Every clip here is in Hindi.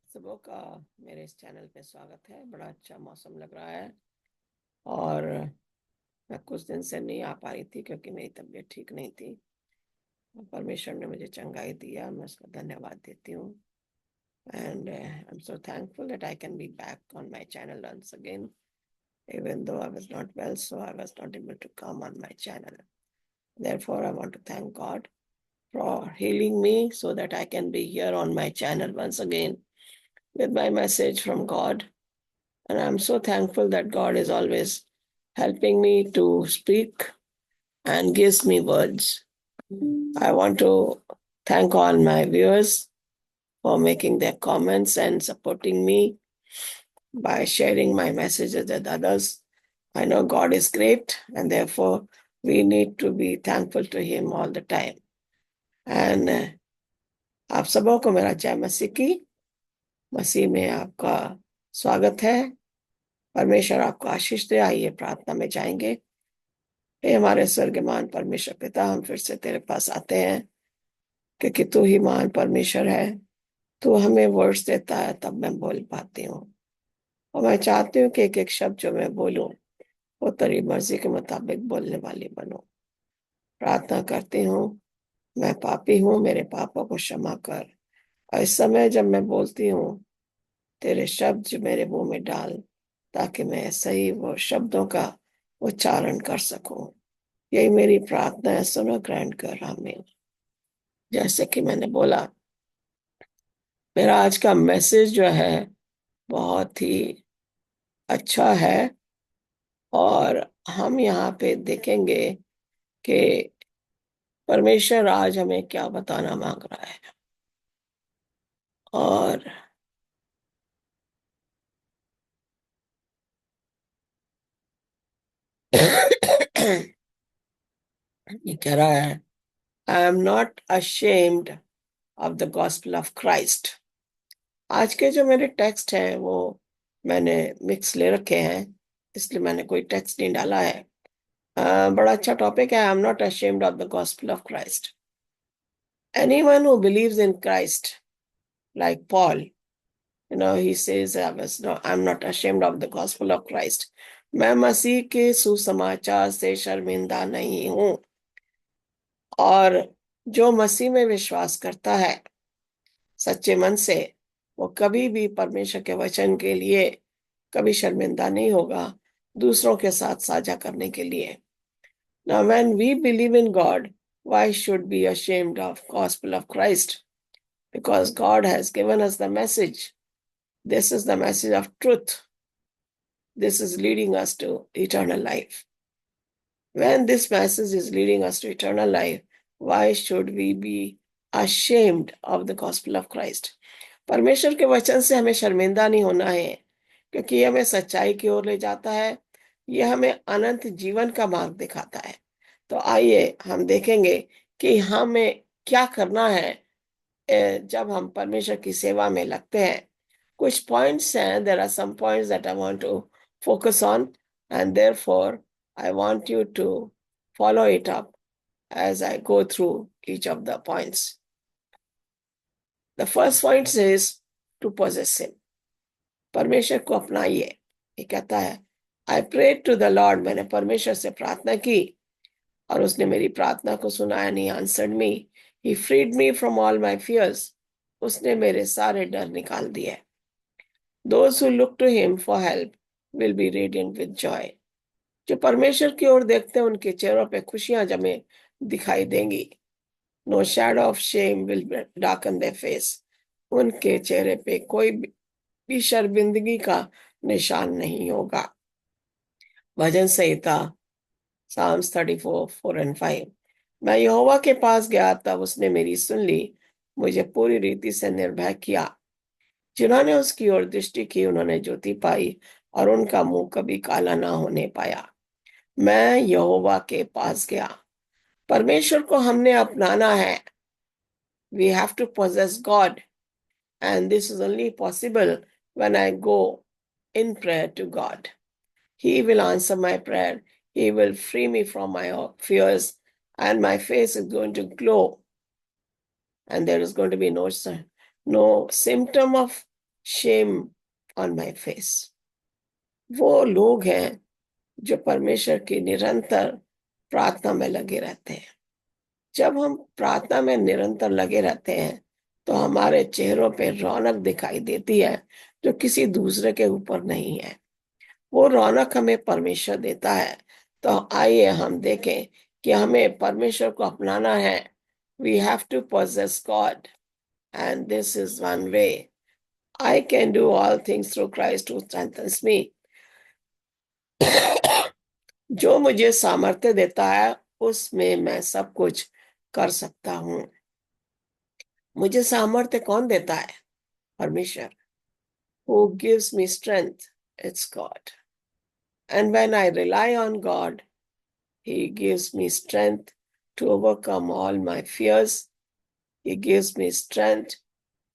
सबों का मेरे इस चैनल पे स्वागत है। बड़ा अच्छा मौसम लग रहा है और मैं कुछ दिन से नहीं आ पा रही थी क्योंकि मेरी तबीयत ठीक नहीं थी। परमेश्वर ने मुझे चंगाई दिया, मैं उसका धन्यवाद देती हूँ। And I am so thankful that I can be back on my channel once again, even though I was not well, so I was not able to come on my channel. Therefore, I want to thank God for healing me so that I can be here on my channel once again with my message from God. And I'm so thankful that God is always helping me to speak and gives me words. I want to thank all my viewers for making their comments and supporting me by sharing my messages with others. I know God is great, and therefore we need to be thankful to Him all the time. And आप सबों को मेरा जय मसीह की। मसीह में आपका स्वागत है। परमेश्वर आपको आशीष दे। आइए प्रार्थना में जाएंगे। हे हमारे स्वर्गमान परमेश्वर पिता, हम फिर से तेरे पास आते हैं क्योंकि तू ही महान परमेश्वर है। तू हमें वर्ड्स देता है तब मैं बोल पाती हूँ, और मैं चाहती हूँ कि एक एक शब्द जो मैं बोलूं वो तेरी मर्जी के मुताबिक बोलने वाली बनूं। प्रार्थना करती हूँ, मैं पापी हूँ, मेरे पापों को क्षमा कर। और इस समय जब मैं बोलती हूँ, तेरे शब्द जो मेरे मुंह में डाल, ताकि मैं सही वो शब्दों का उच्चारण कर सकूं। यही मेरी प्रार्थना है, सुनो, ग्रहण कर। आमीन। जैसे कि मैंने बोला, मेरा आज का मैसेज जो है बहुत ही अच्छा है, और हम यहाँ पे देखेंगे कि परमेश्वर आज हमें क्या बताना मांग रहा है। और ये कह रहा है, I am not ashamed of the gospel of Christ. आज के जो मेरे टेक्स्ट हैं वो मैंने मिक्स ले रखे हैं, इसलिए मैंने कोई टेक्स्ट नहीं डाला है। बड़ा अच्छा टॉपिक है, I am not ashamed of the gospel of Christ. Anyone who believes in Christ, like Paul, he says, I'm not ashamed of the gospel of Christ. मैं मसीह के सुसमाचार से शर्मिंदा नहीं हूं। और जो मसीह में विश्वास करता है सच्चे मन से, वो कभी भी परमेश्वर के वचन के लिए कभी शर्मिंदा नहीं होगा, दूसरों के साथ साझा करने के लिए। Now, when we believe in God, why should we be ashamed of gospel of Christ? Because God has given us the message. This is the message of truth. This is leading us to eternal life. When this message is leading us to eternal life, why should we be ashamed of the gospel of Christ? परमेश्वर के वचन से हमें शर्मिंदा नहीं होना है, क्योंकि ये हमें सच्चाई की ओर ले जाता है। ये हमें अनंत जीवन का मार्ग दिखाता है। तो आइए हम देखेंगे कि हमें क्या करना है जब हम परमेश्वर की सेवा में लगते हैं। कुछ पॉइंट्स हैं, there are some points that I want to focus on, and therefore I want you to follow it up as I go through each of the points. The first point is to possess him. परमेश्वर को अपनाइए। ये कहता है, I prayed to the Lord, मैंने परमेश्वर से प्रार्थना की और उसने मेरी प्रार्थना को सुना, and he answered me. He freed me from all my fears. उसने मेरे सारे डर निकाल दिए। Those who look to him for help will be radiant with joy. जो परमेश्वर की ओर देखते हैं उनके चेहरों पे खुशियां जमे दिखाई देंगी। No shadow of shame will darken their face. उनके चेहरे पे कोई भी शर्मिंदगी का निशान नहीं होगा। भजन संहिता Psalms 34, 4 and 5. मैं यहोवा के पास गया, तब उसने मेरी सुन ली, मुझे पूरी रीति से निर्भय किया। जिन्होंने उसकी ओर दृष्टि की उन्होंने ज्योति पाई, और उनका मुंह कभी काला ना होने पाया। मैं यहोवा के पास गया। परमेश्वर को हमने अपनाना है। We have to possess God, and this is only possible when I go in prayer to God. He will answer my prayer. He will free me from my fears, and my face is going to glow, and there is going to be no symptom of shame on my face. वो लोग हैं जो परमेश्वर की निरंतर प्रार्थना में लगे रहते हैं। जब हम प्रार्थना में निरंतर लगे रहते हैं तो हमारे चेहरों पे रौनक दिखाई देती है जो किसी दूसरे के ऊपर नहीं है। वो रौनक हमें परमेश्वर देता है। तो आइए हम देखें कि हमें परमेश्वर को अपनाना है। We have to possess God, and this is one way. I can do all things through Christ who strengthens me. जो मुझे सामर्थ्य देता है उसमें मैं सब कुछ कर सकता हूँ। मुझे सामर्थ्य कौन देता है? परमेश्वर। Who gives me strength? It's God. And when I rely on God, He gives me strength to overcome all my fears. He gives me strength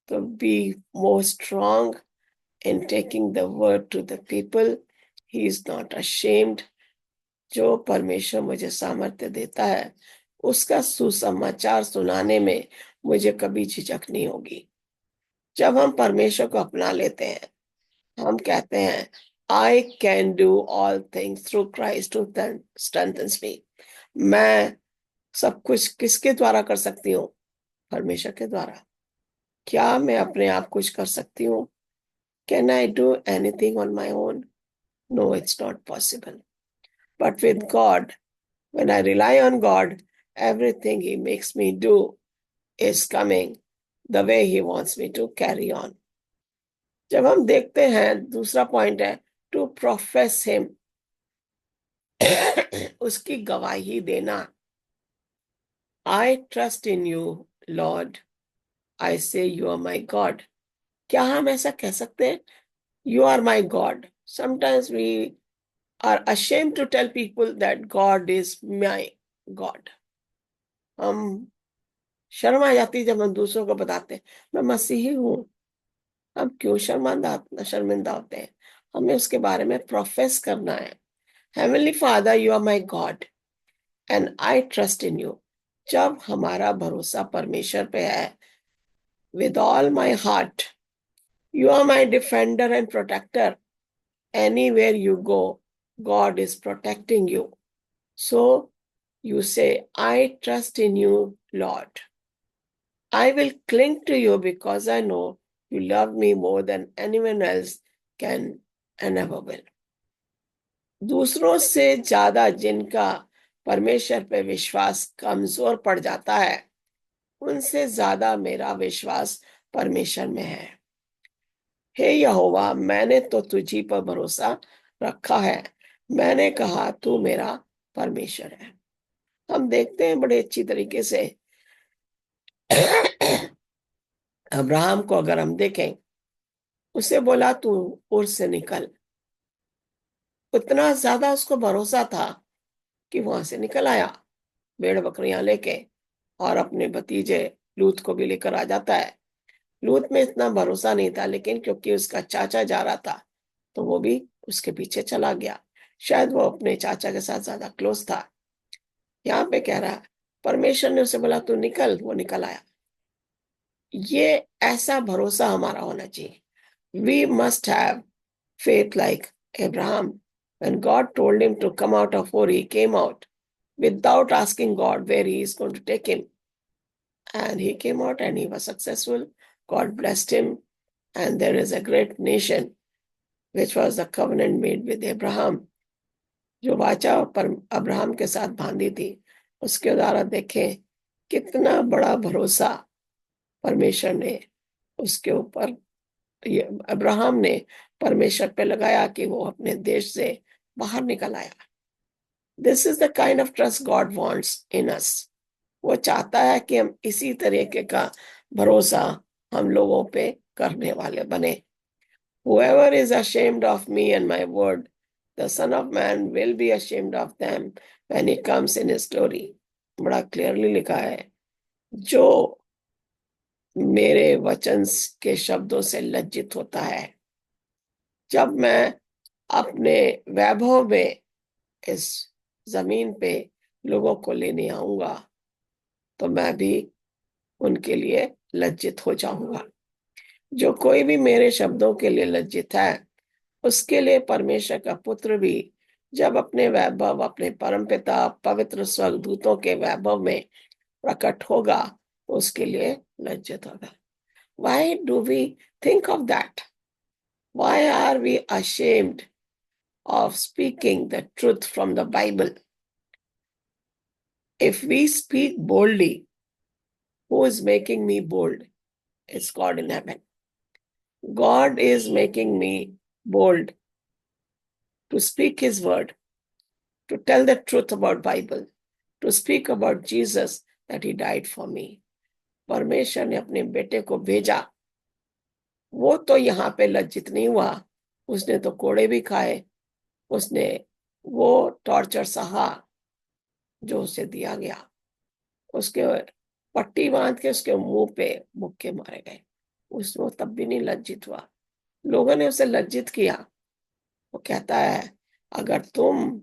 to be more strong in taking the word to the people. He is not ashamed. जो परमेश्वर मुझे सामर्थ्य देता है उसका सुसमाचार सुनाने में मुझे कभी झिझक नहीं होगी। जब हम परमेश्वर को अपना लेते हैं हम कहते हैं I can do all things through Christ who strengthens me. मैं सब कुछ किसके द्वारा कर सकती हूँ? परमेश्वर के द्वारा। क्या मैं अपने आप कुछ कर सकती हूँ? Can I do anything on my own? No, it's not possible. But with God, when I rely on God, everything He makes me do is coming the way He wants me to carry on. जब हम देखते हैं दूसरा पॉइंट है टू प्रोफेस हिम, उसकी गवाही देना। I trust in you, Lord. I say you are my God. क्या हम ऐसा कह सकते हैं? You are my God. Sometimes we are ashamed to tell people that God is my God. हम शर्म आ जाती है जब हम दूसरों को बताते हैं मैं मसीही हूँ। हम क्यों शर्मिंदा होते हैं? हमें उसके बारे में प्रोफेस करना है। Heavenly Father, you are my God and I trust in you. जब हमारा भरोसा परमेश्वर पे है, with all my heart, you are my defender and protector. Anywhere you go, God is protecting you. So you say, I trust in you, Lord. I will cling to you because I know you love me more than anyone else can and ever will. दूसरों से ज्यादा जिनका परमेश्वर पे विश्वास कमजोर पड़ जाता है उनसे ज्यादा मेरा विश्वास परमेश्वर में है। हे यहोवा, मैंने तो तुझी पर भरोसा रखा है। मैंने कहा तू मेरा परमेश्वर है। हम देखते हैं बड़े अच्छी तरीके से अब्राहम को अगर हम देखें, उसे बोला तू उर से निकल। उतना ज्यादा उसको भरोसा था कि वहां से निकल आया भेड़ बकरियां लेके और अपने भतीजे लूत को भी लेकर आ जाता है। लूत में इतना भरोसा नहीं था लेकिन क्योंकि उसका चाचा जा रहा था तो वो भी उसके पीछे चला गया। शायद वो अपने चाचा के साथ ज्यादा क्लोज था। यहाँ पे कह रहा है परमेश्वर ने उसे बोला तू निकल, वो निकल आया। ये ऐसा भरोसा हमारा होना चाहिए। We must have faith like Abraham. When God told him to come out of Ur, he came out without asking God where he is going to take him. And he came out and he was successful. God blessed him. And there is a great nation, which was the covenant made with Abraham. जो वाचा पर अब्राहम के साथ बांधी थी उसके द्वारा देखें कितना बड़ा भरोसा परमेश्वर ने उसके ऊपर अब्राहम ने परमेश्वर पे लगाया कि वो अपने देश से बाहर निकल आया। This is the kind of trust God wants in us. वो चाहता है कि हम इसी तरीके का भरोसा हम लोगों पे करने वाले बने। Whoever is ashamed of me and my word, the Son of Man will be ashamed of them when he comes in his glory. बड़ा क्लियरली लिखा है, जो मेरे वचन के शब्दों से लज्जित होता है। जब मैं अपने वैभव में इस जमीन पे लोगों को लेने आऊंगा तो मैं भी उनके लिए लज्जित हो जाऊंगा। जो कोई भी मेरे शब्दों के लिए लज्जित है, उसके लिए परमेश्वर का पुत्र भी जब अपने वैभव, अपने परमपिता पवित्र स्वर्गदूतों के वैभव में प्रकट होगा, तो उसके लिए लज्जित होगा। Why do we think of that? Why are we ashamed of speaking the truth from the Bible? If we speak boldly, who is making me bold? It's God in heaven. God is making me bold to speak His word, to tell the truth about Bible, to speak about Jesus, that He died for me. परमेश्वर ने अपने बेटे को भेजा, वो तो यहाँ पे लज्जित नहीं हुआ, उसने तो कोड़े भी खाए, उसने वो टॉर्चर सहा जो उसे दिया गया, उसके पट्टी बांध के उसके मुंह पे मुक्के मारे गए, उसको तब भी नहीं लज्जित हुआ। लोगों ने उसे लज्जित किया। वो कहता है, अगर तुम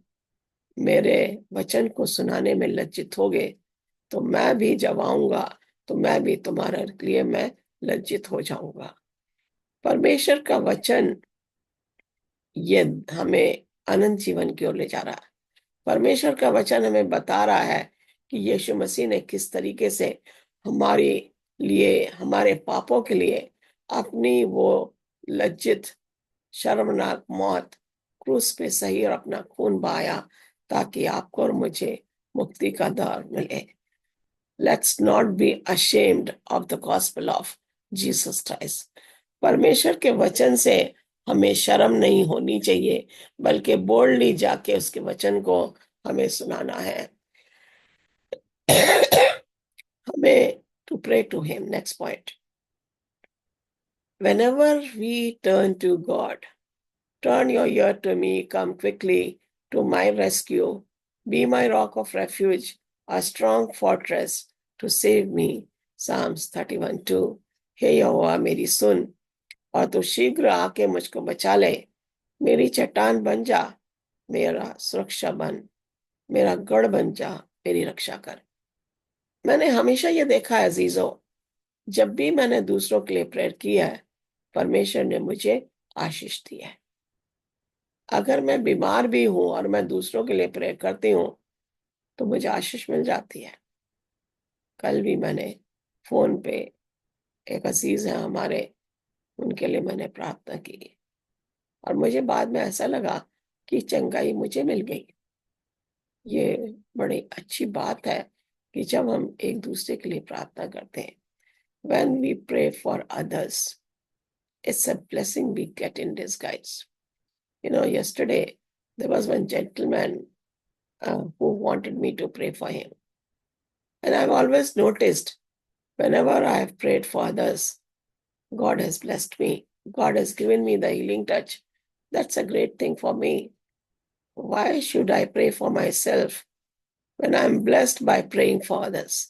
मेरे वचन को सुनाने में लज्जित होगे, तो मैं भी जब आऊंगा तो मैं भी तुम्हारे लिए मैं लज्जित हो जाऊंगा। परमेश्वर का वचन ये हमें अनंत जीवन की ओर ले जा रहा है। परमेश्वर का वचन हमें बता रहा है कि यीशु मसीह ने किस तरीके से हमारे लिए, हमारे पापों के लिए अपनी वो लज्जित शर्मनाक मौत क्रूस पे सही और अपना खून बहाया, ताकि आपको और मुझे मुक्ति का दर मिले। Let's not be ashamed of the gospel of Jesus Christ. परमेश्वर के वचन से हमें शर्म नहीं होनी चाहिए, बल्कि बोल्डली जाके उसके वचन को हमें सुनाना है। हमें to pray to him. Next point. Whenever we turn to God, turn your ear to me, come quickly to my rescue, be my rock of refuge, a strong fortress to save me. Psalms 31:2. हे यहोवा मेरी सुन, और तू शीघ्र आके मुझको बचा ले। मेरी चट्टान बन जा, मेरा सुरक्षा बन, मेरा गढ़ बन जा, मेरी रक्षा कर। मैंने हमेशा ये देखा है अजीजों, जब भी मैंने दूसरों के लिए प्रेयर किया है, परमेश्वर ने मुझे आशीष दी है। अगर मैं बीमार भी हूं और मैं दूसरों के लिए प्रेयर करती हूँ, तो मुझे आशीष मिल जाती है। कल भी मैंने फोन पे एक अजीज है हमारे, उनके लिए मैंने प्रार्थना की, और मुझे बाद में ऐसा लगा कि चंगाई मुझे मिल गई। ये बड़ी अच्छी बात है कि जब हम एक दूसरे के लिए प्रार्थना करते हैं, when we pray for others, it's a blessing we get in disguise. Yesterday there was one gentleman who wanted me to pray for him, and I've always noticed whenever I have prayed for others, God has blessed me, God has given me the healing touch. That's a great thing for me. Why should I pray for myself when I'm blessed by praying for others?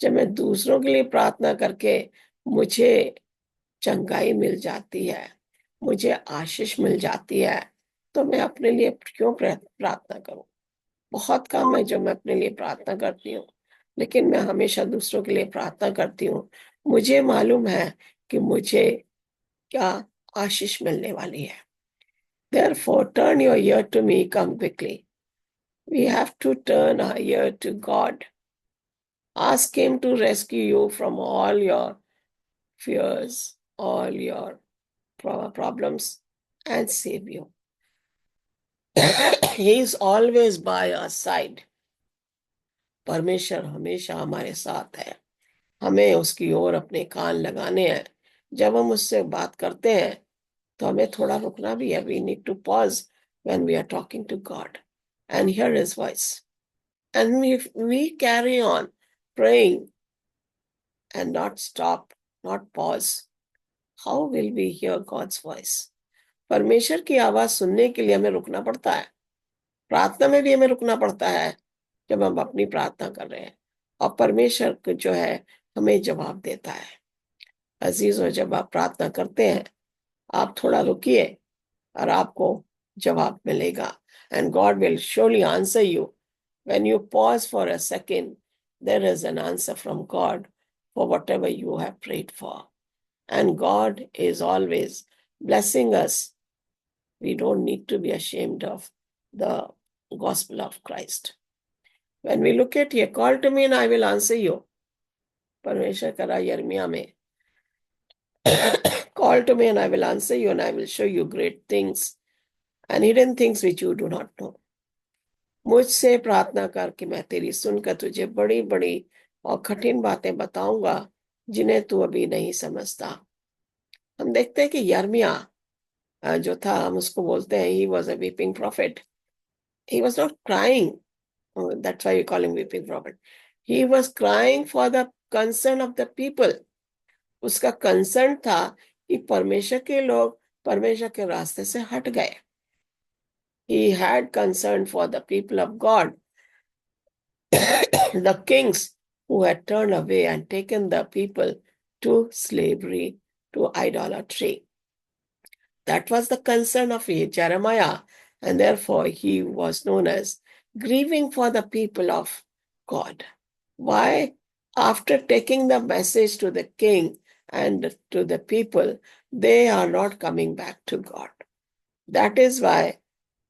जब मैं दूसरों के लिए प्रार्थना करके मुझे चंगाई मिल जाती है, मुझे आशीष मिल जाती है, तो मैं अपने लिए क्यों प्रार्थना करूं? बहुत काम है जो मैं अपने लिए प्रार्थना करती हूँ, लेकिन मैं हमेशा दूसरों के लिए प्रार्थना करती हूँ। मुझे मालूम है कि मुझे क्या आशीष मिलने वाली है। Therefore, turn your ear to me, come quickly. We have to turn our ear to God. Ask Him to rescue you from all your fears, all your problems, and save you. He is always by our side. परमेश्वर हमेशा हमारे साथ है। हमें उसकी ओर अपने कान लगाने हैं। जब हम उससे बात करते हैं, तो हमें थोड़ा रुकना भी है। We need to pause when we are talking to God and hear His voice. And if we carry on praying and not stop, not pause, how will we hear God's voice? परमेश्वर की आवाज सुनने के लिए हमें रुकना पड़ता है। प्रार्थना में भी हमें रुकना पड़ता है जब हम अपनी प्रार्थना कर रहे हैं, और परमेश्वर जो है हमें जवाब देता है। अजीजों, जब आप प्रार्थना करते हैं, आप थोड़ा रुकिए और आपको जवाब मिलेगा। And God will surely answer you. When you pause for a second, there is an answer from God for whatever you have prayed for. and God is always blessing us. We don't need to be ashamed of the gospel of Christ. When we look at here, call to me and I will answer you. परमेश्वर करा यिर्मयाह में call to me and I will answer you and I will show you great things and hidden things which you do not know. मुझसे प्रार्थना कर कि मैं तेरी सुनकर तुझे बड़ी बड़ी और कठिन बातें बताऊंगा जिन्हें तू अभी नहीं समझता। हम देखते हैं कि यिर्मयाह जो था, हम उसको बोलते हैं he was a weeping prophet. He was not crying. That's why we call him weeping prophet. He was crying for the concern of the people. उसका कंसर्न था कि परमेश्वर के लोग परमेश्वर के रास्ते से हट गए. He had concern for the people of God, the kings who had turned away and taken the people to slavery, to idolatry. That was the concern of Jeremiah, and therefore he was known as grieving for the people of God. Why? After taking the message to the king and to the people, they are not coming back to God. That is why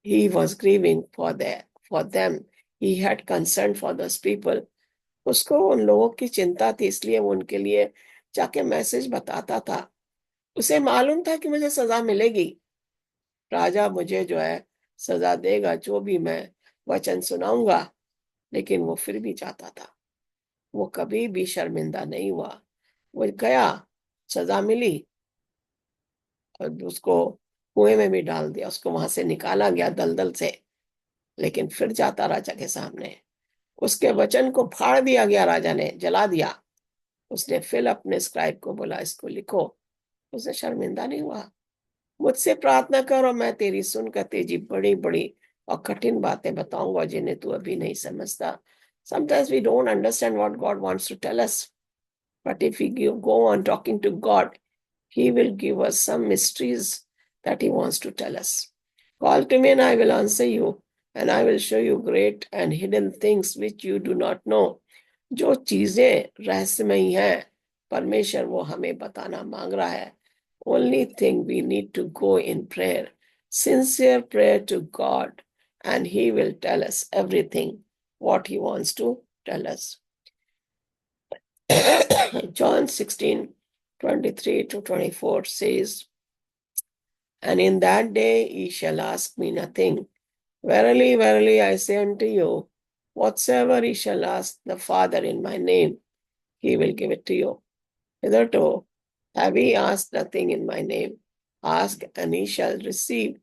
he was grieving for them. He had concern for those people. उसको उन लोगों की चिंता थी, इसलिए वो उनके लिए जाके मैसेज बताता था. उसे मालूम था कि मुझे सजा मिलेगी, राजा मुझे जो है सजा देगा जो भी मैं वचन सुनाऊंगा, लेकिन वो फिर भी जाता था. वो कभी भी शर्मिंदा नहीं हुआ. वो गया, सजा मिली और उसको कुएं में भी डाल दिया, उसको वहां से निकाला गया दलदल से, लेकिन फिर जाता राजा के सामने. उसके वचन को फाड़ दिया गया, राजा ने जला दिया. उसने फिर अपने स्क्राइब को बोला इसको लिखो. उसने शर्मिंदा नहीं हुआ. मुझसे प्रार्थना कर और मैं तेरी सुनकर तेजी बड़ी बड़ी और कठिन बातें बताऊंगा जिन्हें तू अभी नहीं समझता. Sometimes we don't understand what God wants to tell us, but if we go on talking to God, He will give us some mysteries that He wants to tell us. Call to me and I will answer you, and I will show you great and hidden things which you do not know. जो चीजें रहस्यमयी हैं, परमेश्वर वो हमें बताना मांग रहा है. Only thing we need to go in prayer, sincere prayer to God, and He will tell us everything what He wants to tell us. John 16:23-24 says, and in that day ye shall ask me nothing. Verily, verily, I say unto you, whatsoever ye shall ask the Father in my name, He will give it to you. Hitherto have ye asked nothing in my name. Ask, and ye shall receive,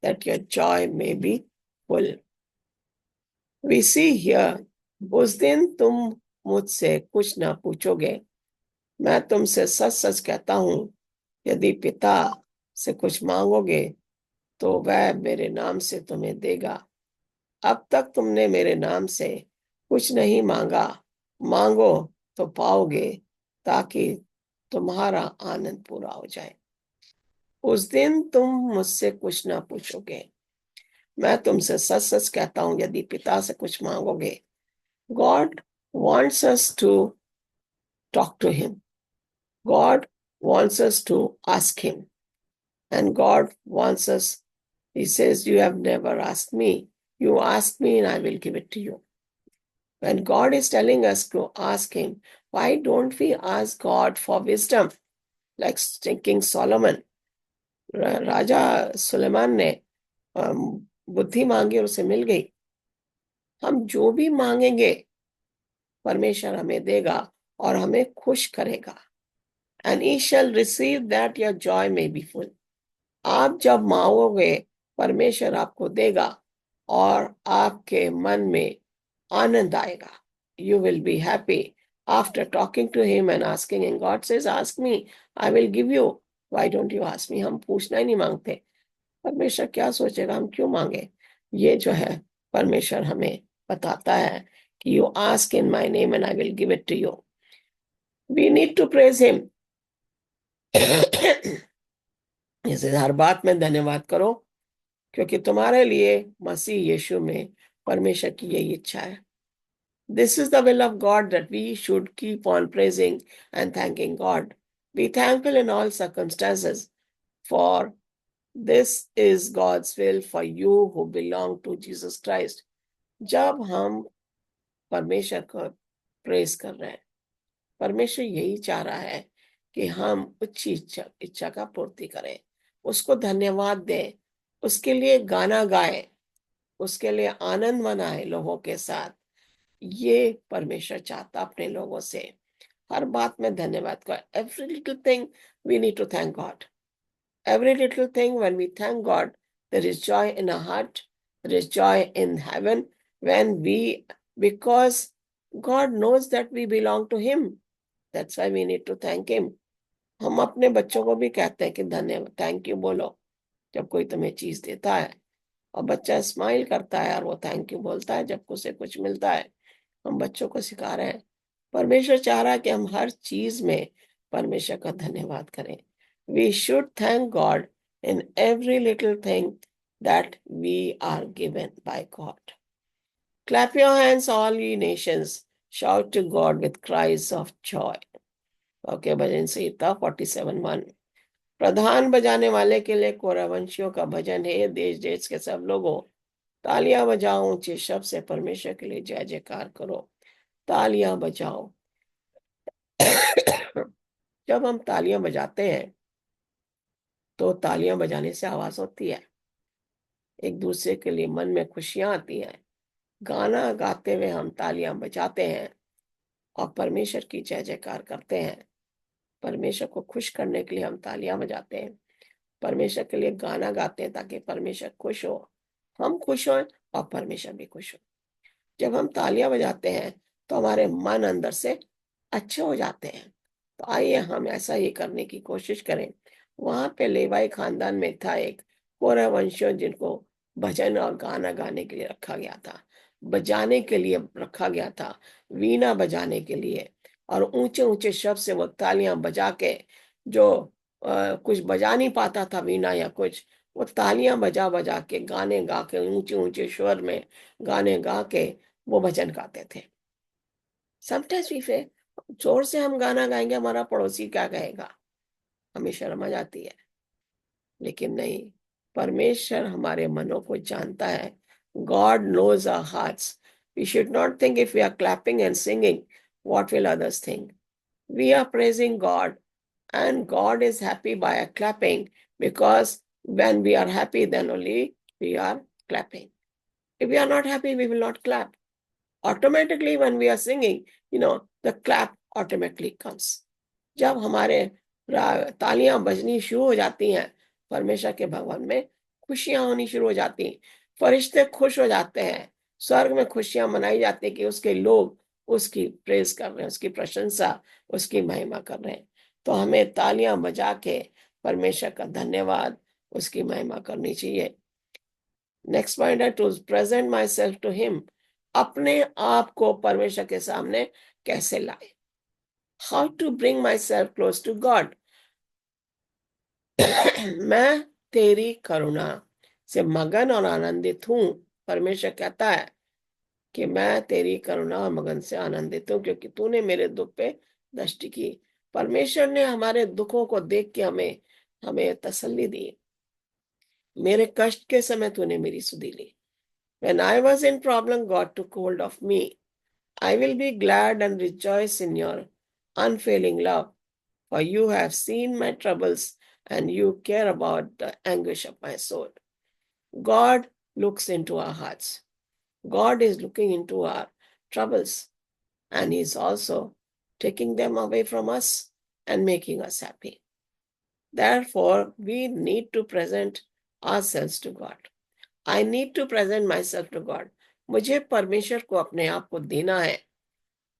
that your joy may be full. We see here, उस दिन तुम मुझसे कुछ ना पूछोगे. मैं तुमसे सच सच कहता हूं, यदि पिता से कुछ मांगोगे तो वह मेरे नाम से तुम्हें देगा. अब तक तुमने मेरे नाम से कुछ नहीं मांगा. मांगो तो पाओगे, ताकि तुम्हारा आनंद पूरा हो जाए. उस दिन तुम मुझसे कुछ ना पूछोगे. मैं तुमसे सच सच कहता हूं, यदि पिता से कुछ मांगोगे. God wants us to talk to Him. God wants us to ask Him. And God wants us, He says, you have never asked me. You ask me and I will give it to you. When God is telling us to ask Him, why don't we ask God for wisdom? Like King Solomon. राजा सुलेमान ने बुद्धि मांगी और उसे मिल गई. हम जो भी मांगेंगे परमेश्वर हमें देगा और हमें खुश करेगा. And ye shall receive, that your joy may be full. आप जब मांगोगे परमेश्वर आपको देगा और आपके मन में आनंद आएगा. You will be happy after talking to Him and asking Him. God says, ask me, I will give you. Why don't you ask me? हम पूछना ही नहीं मांगते. परमेश्वर क्या सोचेगा, हम क्यों मांगे. ये जो है परमेश्वर हमें बताता है कि you ask in my name and I will give it to you. We need to praise Him. इसे हर बात में धन्यवाद करो, क्योंकि तुम्हारे लिए मसीह यीशु में परमेश्वर की यही इच्छा है. This is the will of God, that we should keep on praising and thanking God. Be thankful in all circumstances, for this is God's will for you who belong to Jesus Christ. जब हम परमेश्वर को प्रेस कर रहे हैं, परमेश्वर यही चाह रहा है कि हम उच्च इच्छा का पूर्ति करें, उसको धन्यवाद दें, उसके लिए गाना गाएं, उसके लिए आनंद मनाएं लोगों के साथ। ये परमेश्वर चाहता अपने लोगों से। हर बात में धन्यवाद का। Every little thing we need to thank God. Every little thing, when we thank God, there is joy in our heart, there is joy in heaven because God knows that we belong to Him. That's why we need to thank Him. हम अपने बच्चों को भी कहते हैं कि धन्यवाद, थैंक यू बोलो जब कोई तुम्हें चीज देता है, और बच्चा स्माइल करता है और वो थैंक यू बोलता है जब उसे कुछ मिलता है। हम बच्चों को सिखा रहे हैं। परमेश्वर चाह रहा है कि हम हर चीज में परमेश्वर का धन्यवाद करें। We should thank God in every little thing that we are given by God. Clap your hands, all ye nations. Shout to God with cries of joy. Okay, भजन संहिता 47:1। प्रधान बजाने वाले के लिए कोरवंशियों का भजन है। देश देश के सब लोगों, तालियां बजाओ, ऊंचे शब्द से परमेश्वर के लिए जय जयकार करो। तालियां बजाओ। जब हम तालियां बजाते हैं तो तालियां बजाने से आवाज होती है, एक दूसरे के लिए मन में खुशियां आती हैं। गाना गाते हुए हम तालियां बजाते हैं और परमेश्वर की जय जयकार करते हैं। परमेश्वर को खुश करने के लिए हम तालियां बजाते हैं, परमेश्वर के लिए गाना गाते हैं ताकि परमेश्वर खुश हो, हम खुश हों और परमेश्वर भी खुश हो। जब हम तालियां बजाते हैं तो हमारे मन अंदर से अच्छे हो जाते हैं। तो आइए हम ऐसा ही करने की कोशिश करें। वहां पे लेवाई खानदान में था एक कोरह वंशियों जिनको भजन और गाना गाने के लिए रखा गया था, बजाने के लिए रखा गया था, वीणा बजाने के लिए। और ऊंचे ऊंचे शब्द से वो तालियां बजा के, जो कुछ बजा नहीं पाता था वीणा या कुछ, वो तालियां बजा बजा के, गाने गा के, ऊंचे ऊंचे स्वर में गाने गा के वो भजन गाते थे। समटाइम्स वी फील जोर से हम गाना गाएंगे हमारा पड़ोसी क्या कहेगा, हमें शर्म आ जाती है। लेकिन नहीं, परमेश्वर हमारे मनों को जानता है। God knows our hearts. We should not think if we are clapping and singing, what will others think? We are praising God, and God is happy by our clapping, because when we are happy, then only we are clapping. If we are not happy, we will not clap. Automatically, when we are singing, the clap automatically comes. जब हमारे तालियां बजनी शुरू हो जाती हैं, परमेश्वर के भवन में खुशियां होनी शुरू हो जाती हैं, फरिश्ते खुश हो जाते हैं, स्वर्ग में खुशियां मनाई जाती है कि उसके लोग उसकी प्रेज कर रहे हैं, उसकी प्रशंसा, उसकी महिमा कर रहे हैं। तो हमें तालियां बजा के परमेश्वर का धन्यवाद, उसकी महिमा करनी चाहिए। नेक्स्ट पॉइंट है to present myself to him. अपने आप को परमेश्वर के सामने कैसे लाए। How to bring myself close to God. मैं तेरी करुणा से मगन और आनंदित हूं। परमेश्वर कहता है कि मैं तेरी करुणा और मगन से आनंदित हूं, क्योंकि तूने मेरे दुख पे दृष्टि की। परमेश्वर ने हमारे दुखों को देख के हमें हमें तसल्ली दी। मेरे कष्ट के समय तूने मेरी सुधि ली। When I was in problem, God took hold of me. I will be glad and rejoice in your unfailing love, for you have seen my troubles and you care about the anguish of my soul. God looks into our hearts. God is looking into our troubles, and He is also taking them away from us and making us happy. Therefore, we need to present ourselves to God. I need to present myself to God. मुझे परमेश्वर को अपने आप को देना है,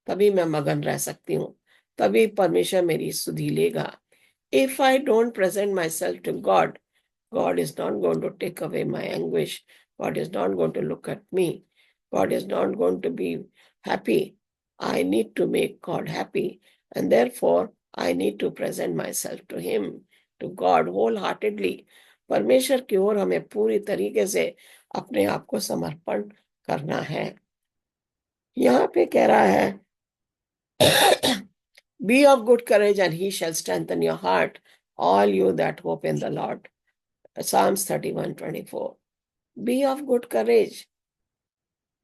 तभी मैं मगन रह सकती हूँ, तभी परमेश्वर मेरी सुधि लेगा। If I don't present myself to God, God is not going to take away my anguish. God is not going to look at me. God is not going to be happy. I need to make God happy, and therefore I need to present myself to Him, to God wholeheartedly. परमेश्वर की ओर हमें पूरी तरीके से अपने आप को समर्पण करना है। यहाँ पे कह रहा है Be of good courage, and he shall strengthen your heart, all you that hope in the Lord. Psalms 31:24. Be of good courage.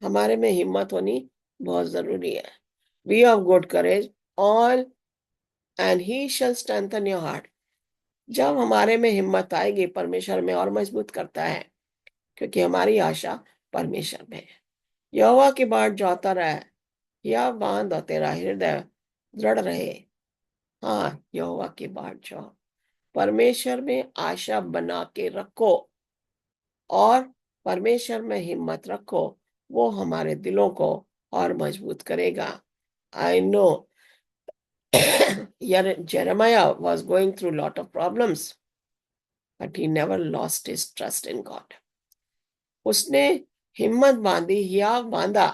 हमारे में हिम्मत होनी बहुत जरूरी है. Be of good courage, all, and he shall strengthen your heart. जब हमारे में हिम्मत आएगी, परमेश्वर में और मजबूत करता है, क्योंकि हमारी आशा परमेश्वर में है. यहोवा की बाट जोता रहे, या बांध और तेरा हृदय दृढ़ रहे. हाँ, यहोवा की बाट जो, परमेश्वर में आशा बना के रखो और परमेश्वर में हिम्मत रखो. वो हमारे दिलों को और मजबूत करेगा. I know Jeremiah was going through a lot of problems, but he never lost his trust in God. उसने हिम्मत बांधी या बांधा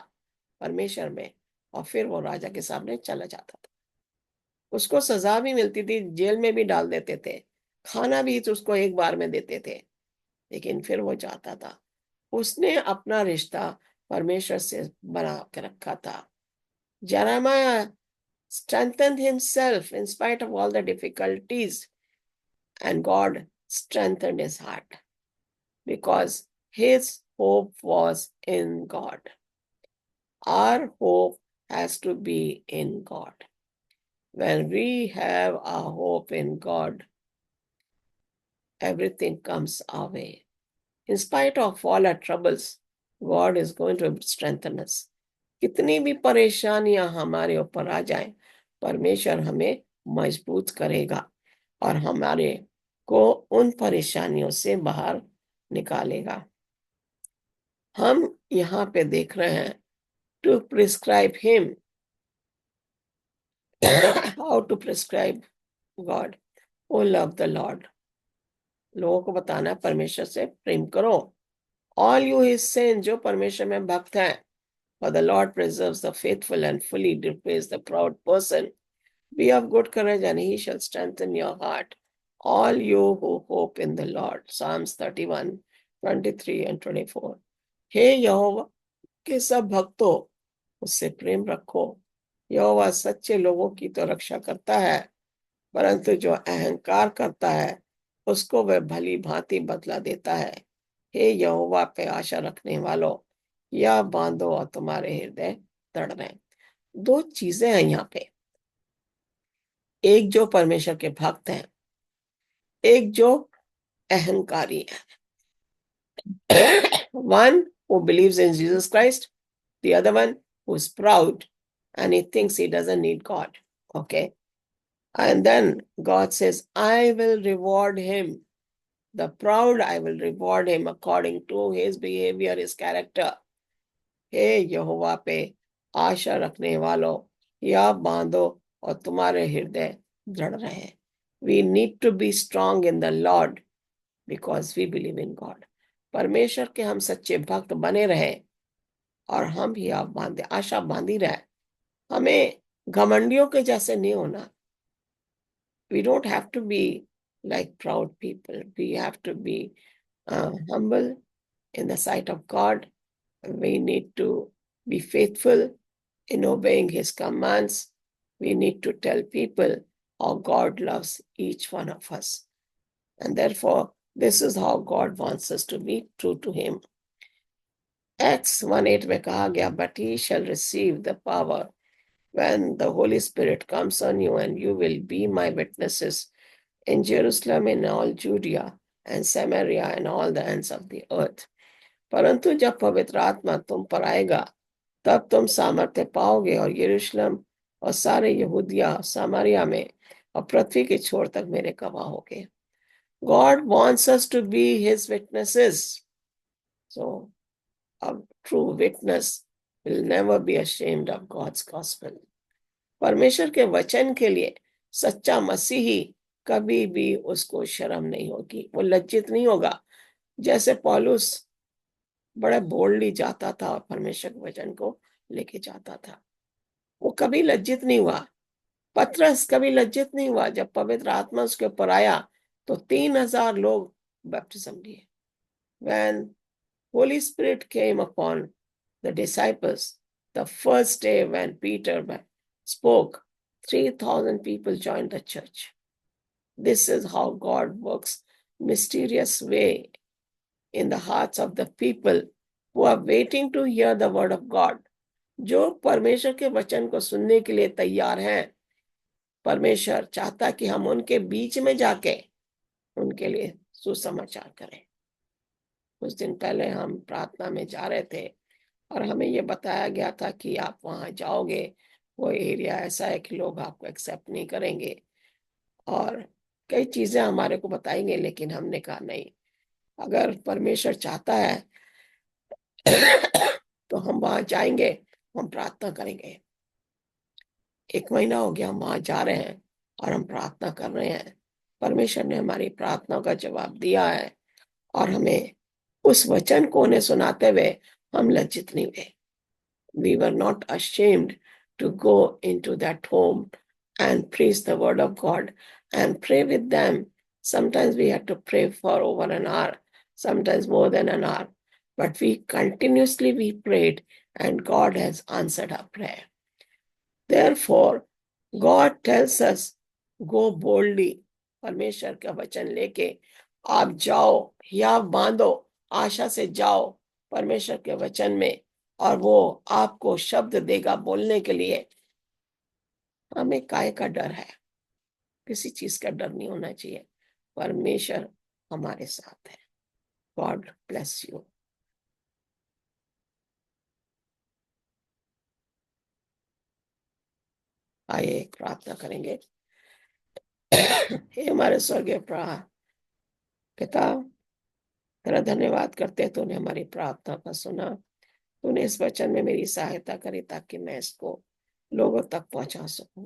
परमेश्वर में, और फिर वो राजा के सामने चला जाता था. उसको सजा भी मिलती थी, जेल में भी डाल देते थे, खाना भी तो उसको एक बार में देते थे, लेकिन फिर वो जाता था. उसने अपना रिश्ता परमेश्वर से बना के रखा था. Jeremiah strengthened himself in spite of all the difficulties, and God strengthened his heart because his hope was in God. Our hope has to be in God. When we have our hope in God, everything comes our way. In spite of all our troubles, God is going to strengthen us. कितनी भी परेशानियां हमारे ऊपर आ जाए, परमेश्वर हमें मजबूत करेगा और हमारे को उन परेशानियों से बाहर निकालेगा. हम यहाँ पे देख रहे हैं, to prescribe him. How to prescribe God. Oh love the Lord. लोगों को बताना है परमेश्वर से प्रेम करो. ऑल यू हिज सेंट्स, जो परमेश्वर में भक्त हैं. For the Lord preserves the faithful and fully repays the proud person. Be of good courage, and he shall strengthen your heart, all you who hope in the Lord. Psalms 31:23 and 24. हे यहोवा के सब भक्तों, उससे प्रेम रखो. यहोवा सच्चे लोगों की तो रक्षा करता है, परंतु जो अहंकार करता है उसको वह भली भांति बदला देता है. हे यहोवा पे आशा रखने वालों, या बांधो और तुम्हारे हृदय दृढ़ रहे. दो चीजें हैं यहाँ पे. एक जो परमेश्वर के भक्त हैं, एक जो अहंकारी है. One who believes in Jesus Christ, the other one who is proud and he thinks he doesn't need God. Okay. And then God says, I will reward him. The proud, I will reward him according to his behavior, his character. हे यहोवा पे आशा रखने वालों, या बांधो और तुम्हारे हृदय दृढ़ रहे. We need to be strong in the Lord because we believe in God. परमेश्वर के हम सच्चे भक्त बने रहे और हम ही आप बांधे, आशा बांधी रहे. हमें घमंडियों के जैसे नहीं होना. We don't have to be like proud people. We have to be humble in the sight of God. We need to be faithful in obeying his commands. We need to tell people how God loves each one of us. And therefore, this is how God wants us to be true to him. Acts 1:8 में कहा गया, but he shall receive the power when the Holy Spirit comes on you, and you will be my witnesses in Jerusalem, in all Judea and Samaria and all the ends of the earth. परंतु जब पवित्र आत्मा तुम पर आएगा, तब तुम सामर्थ्य पाओगे और यरूशलेम और सारे यहूदिया सामरिया में और पृथ्वी के छोर तक मेरे गवाह होगे. God wants us to be his witnesses. So a true witness will never be ashamed of God's gospel. परमेश्वर के वचन के लिए सच्चा मसीही कभी भी उसको शर्म नहीं होगी, वो लज्जित नहीं होगा. जैसे पौलुस बड़ा बोल्डली जाता था और परमेश्वर के वचन को लेके जाता था, वो कभी लज्जित नहीं हुआ. पतरस कभी लज्जित नहीं हुआ. जब पवित्र आत्मा उसके ऊपर आया तो 3,000 लोग बपतिस्म लिए. When Holy Spirit came upon the disciples, the first day when Peter spoke, 3,000 people joined the church. This is how God works mysterious way in the hearts of the people who are waiting to hear the word of God. जो परमेश्वर के वचन को सुनने के लिए तैयार हैं, परमेश्वर चाहता कि हम उनके बीच में जाके उनके लिए सुसमाचार करें। कुछ दिन पहले हम प्रार्थना में जा रहे थे और हमें ये बताया गया था कि आप वहां जाओगे, वो एरिया ऐसा है कि लोग आपको एक्सेप्ट नहीं करेंगे और कई चीजें हमारे को बताएंगे, लेकिन हमने कहा नहीं, अगर परमेश्वर चाहता है तो हम वहां जाएंगे, हम प्रार्थना करेंगे। 1 महीना हो गया हम वहां जा रहे हैं और हम प्रार्थना कर रहे हैं। परमेश्वर ने हमारी प्रार्थना का जवाब दिया है और हमें उस वचन को उन्हें सुनाते हुए हम लज्जित नहीं हुए। We were not ashamed to go into that home and preach the word of God and pray with them. Sometimes we had to pray for over an hour, sometimes more than an hour, but we prayed and God has answered our prayer. Therefore, God tells us, go boldly. परमेश्वर का वचन लेके आप जाओ या बांधो, आशा से जाओ परमेश्वर के वचन में, और वो आपको शब्द देगा बोलने के लिए। हमें काय का डर है? किसी चीज का डर नहीं होना चाहिए। परमेश्वर हमारे साथ है। God bless you. आइए प्रार्थना करेंगे। हे हमारे स्वर्गीय पिता, तेरा धन्यवाद करते हैं, तूने हमारी प्रार्थना का सुना। तूने इस वचन में मेरी सहायता करी ताकि मैं इसको लोगों तक पहुंचा सकूं।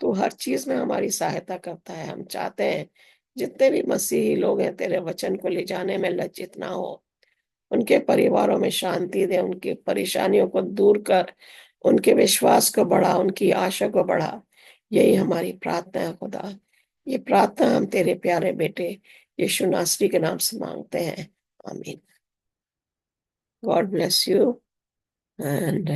तू हर चीज में हमारी सहायता करता है। हम चाहते हैं जितने भी मसीही लोग हैं तेरे वचन को ले जाने में लज्जित ना हो, उनके परिवारों में शांति दे, उनकी परेशानियों को दूर कर, उनके विश्वास को बढ़ा, उनकी आशा को बढ़ा। यही हमारी प्रार्थना है खुदा। ये प्रार्थना हम तेरे प्यारे बेटे यीशु नासरी के नाम से मांगते हैं, आमीन। God bless you and